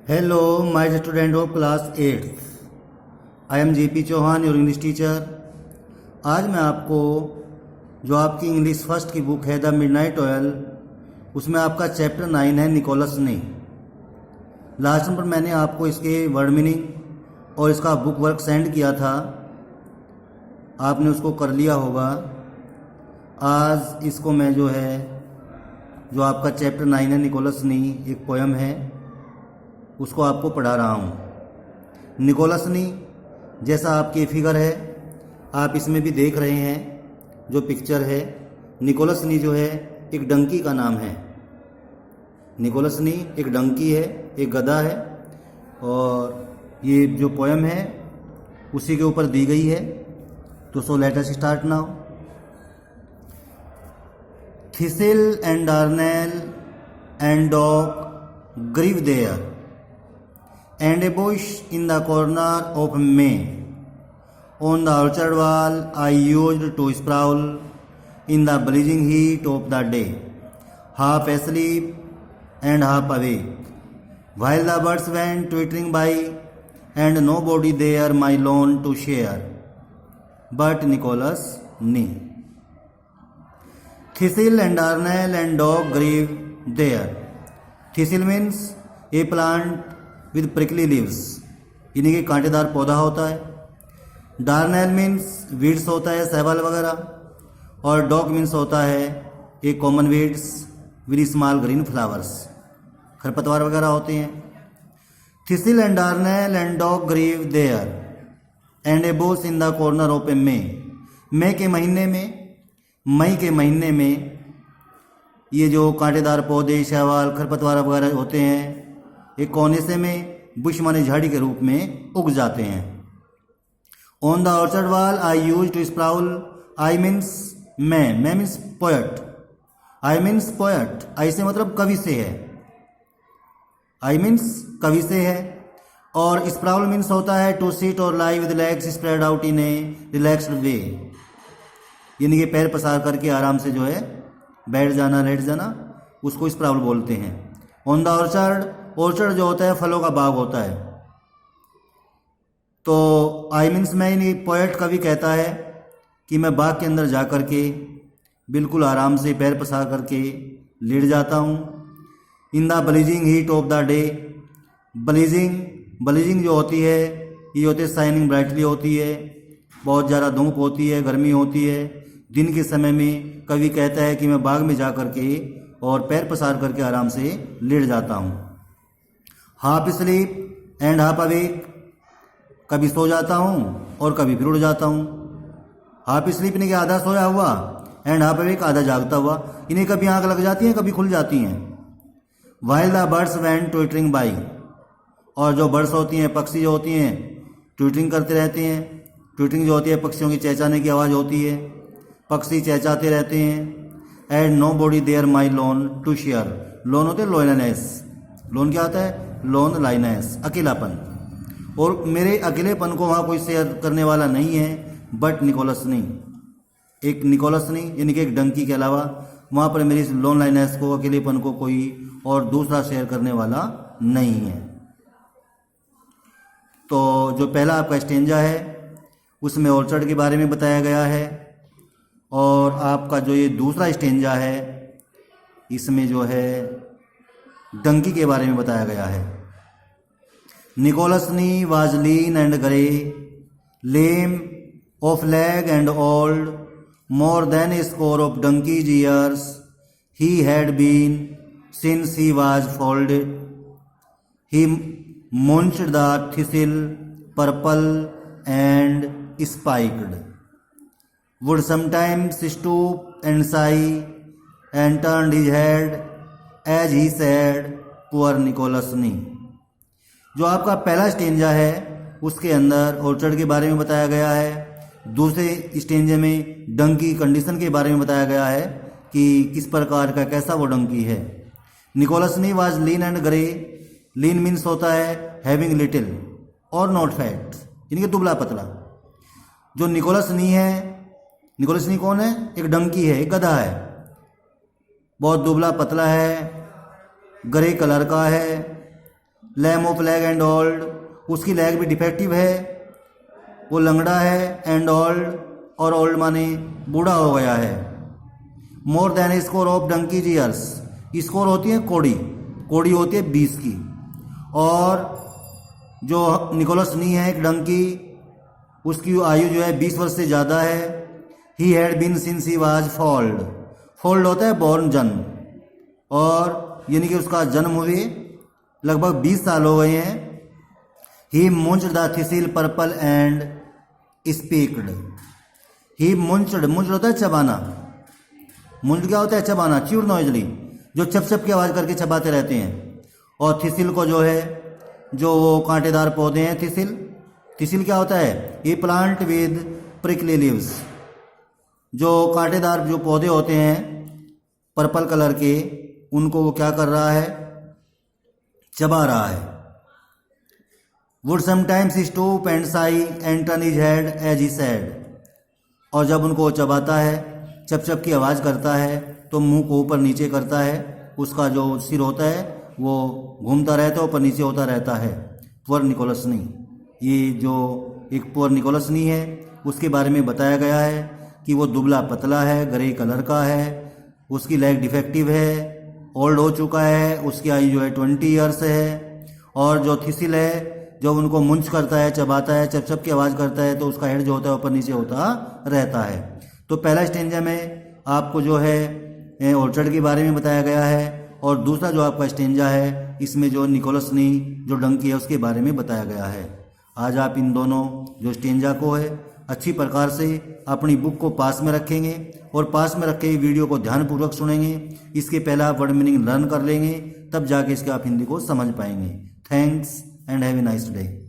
Hello, my student of class 8th. I am JP Chauhan, your English teacher. आज मैं आपको जो आपकी इंग्लिश फर्स्ट की बुक है द मिडनाइट ऑयल, उसमें आपका चैप्टर 9 है निकोलस ने। लास्ट नंबर मैंने आपको इसके वर्ड मीनिंग और इसका बुक वर्क सेंड किया था, आपने उसको कर लिया होगा। आज इसको मैं जो जो आपका चैप्टर 9 है निकोलस नी, एक पोयम है, उसको आपको पढ़ा रहा हूँ। निकोलस नी जैसा आपकी फिगर है, आप इसमें भी देख रहे हैं जो पिक्चर है, निकोलस नी जो है एक डंकी का नाम है। निकोलस नी एक डंकी है, एक गधा है, और ये जो पोयम है उसी के ऊपर दी गई है। तो so let us start now. Thistle and darnel and dog grieve there, and a bush in the corner of May. On the orchard wall I used to sprawl in the blazing heat of the day, half asleep and half awake, while the birds went twittering by, and nobody there my lawn to share but Nicholas Nee. Thistle and darnel and dog grieve there. Thistle means a plant with prickly leaves, यानी कि कांटेदार पौधा होता है। डार्नेल means weeds होता है, सहवाल वगैरह, और डॉग मीन्स होता है एक common weeds with small green flowers, खरपतवार वगैरह होते हैं। Thistle and darnel and dock grew there and a bush in the corner of a may. मई के महीने में ये जो कांटेदार पौधे, शैवाल, खरपतवार वगैरह होते हैं, एक कोने से में बुश माने झाड़ी के रूप में उग जाते हैं। On the orchard wall I used to sprawl. I means मैं means poet. I means poet, I से मतलब कवि से है। आई मीन्स कवि से है, और स्प्राउल मीन्स होता है टू सिट और lie with legs spread out in a relaxed way, यानी कि पैर पसार करके आराम से जो है बैठ जाना, लेट जाना, उसको स्प्राउल बोलते हैं। ऑन द ऑर्चर्ड, ऑर्चर्ड जो होता है फलों का बाग होता है। तो आई मीन्स मैं, यानी पोएट कवि कहता है कि मैं बाग के अंदर जा कर के बिल्कुल आराम से पैर पसार करके लेट जाता हूँ। In the blazing heat of the day, blazing जो होती है ये होती है शाइनिंग ब्राइटली होती है, बहुत ज़्यादा धूप होती है, गर्मी होती है। दिन के समय में कवि कहता है कि मैं बाग में जा कर के और पैर पसार करके आराम से लेट जाता हूँ। Half sleep and half awake, कभी सो जाता हूँ और कभी फिर उड़ जाता हूँ। हाफ स्लीप यानी कि आधा सोया हुआ, एंड हाफ अवेक आधा जागता हुआ, इन्हें कभी आँख लग जाती हैं, कभी खुल जाती हैं। While the birds went twittering by, और जो बर्ड्स होती हैं, पक्षी जो होती हैं, ट्विटरिंग करते रहते हैं। ट्विटरिंग जो होती है पक्षियों की चहचाने की आवाज़ होती है, पक्षी चहचाते रहते हैं। And nobody there my lone to share. Lone होते हैं लोननेस। लोन क्या होता है? लोन लाइनेस, अकेलापन। और मेरे अकेलेपन को वहाँ कोई शेयर करने वाला नहीं है बट निकोलस नी। एक निकोलस नी यानी कि एक डंकी के अलावा वहाँ पर मेरी लोन लाइनेस को, अकेलेपन को कोई और दूसरा शेयर करने वाला नहीं है। तो जो पहला आपका स्टेंजा है उसमें ऑर्चर्ड के बारे में बताया गया है, और आपका जो ये दूसरा स्टेंजा है इसमें जो है डंकी के बारे में बताया गया है। Nicholas Nye was lean and grey, lame of leg and old, more than a score of donkey's years he had been since he was folded. He munched the thistle purple and spiked, would sometimes stoop and sigh, and turned his head as he said, poor Nicholas Nee। जो आपका पहला stanza है उसके अंदर orchard के बारे में बताया गया है। दूसरे स्टेंजे में डंकी कंडीशन के बारे में बताया गया है कि किस प्रकार का, कैसा वो डंकी है। Nicholas Nye was lean and grey. Lean means होता है हैविंग लिटिल और नॉट फैट, यानी कि दुबला पतला। जो निकोलस नी है, निकोलस नी कौन है? एक डंकी है, एक गधा है, बहुत दुबला पतला है, ग्रे कलर का है, lame of leg and old, उसकी लेग भी डिफेक्टिव है, वो लंगड़ा है, एंड ओल्ड, और ओल्ड माने बूढ़ा हो गया है। More than score of donkey's years, score होती है कोड़ी, कोड़ी होती है 20 की, और जो निकोलस नी है एक डंकी, उसकी आयु जो है 20 वर्ष से ज़्यादा है। He had been since he was foaled, foaled होता है बॉर्न जन्म, और यानी कि उसका जन्म हुए लगभग 20 साल हो गए हैं। ही munched the thistle purple and स्पीक्ड, ही मुंच्ड, मुंच्ड होता है चबाना, मुंच्ड क्या होता है चबाना, च्यूर नॉइजली, जो चप चप की आवाज़ करके चबाते रहते हैं। और थिसिल को जो है, जो वो कांटेदार पौधे हैं, थिसिल, थिसिल क्या होता है, ये प्लांट विद प्रिकली लीव्स, जो कांटेदार जो पौधे होते हैं पर्पल कलर के, उनको वो क्या कर रहा है, चबा रहा है। Would sometimes stoop and sigh and turn his head as he said, और जब उनको चबाता है, चप चप की आवाज़ करता है, तो मुंह को ऊपर नीचे करता है, उसका जो सिर होता है वो घूमता रहता है, ऊपर नीचे होता रहता है। पुअर निकोलस नी, ये जो एक पुअर निकोलस नी है उसके बारे में बताया गया है कि वो दुबला पतला है, ग्रे कलर का है, उसकी लेग डिफेक्टिव है, ओल्ड हो चुका है, उसकी आयु जो है 20 ईयर्स है। और जो थिसिल है, जब उनको मुंच करता है, चबाता है, चप चप की आवाज़ करता है, तो उसका हेड जो होता है ऊपर नीचे होता रहता है। तो पहला स्टेंजा में आपको जो है ऑर्चर्ड के बारे में बताया गया है, और दूसरा जो आपका स्टेंजा है इसमें जो निकोलस नी जो डंकी है उसके बारे में बताया गया है। आज आप इन दोनों जो स्टेंजा को है अच्छी प्रकार से अपनी बुक को पास में रखेंगे, और पास में रखे वीडियो को ध्यानपूर्वक सुनेंगे। इसके पहले आप वर्ड मीनिंग लर्न कर लेंगे, तब जाके इसके आप हिंदी को समझ पाएंगे। Thanks and have a nice day.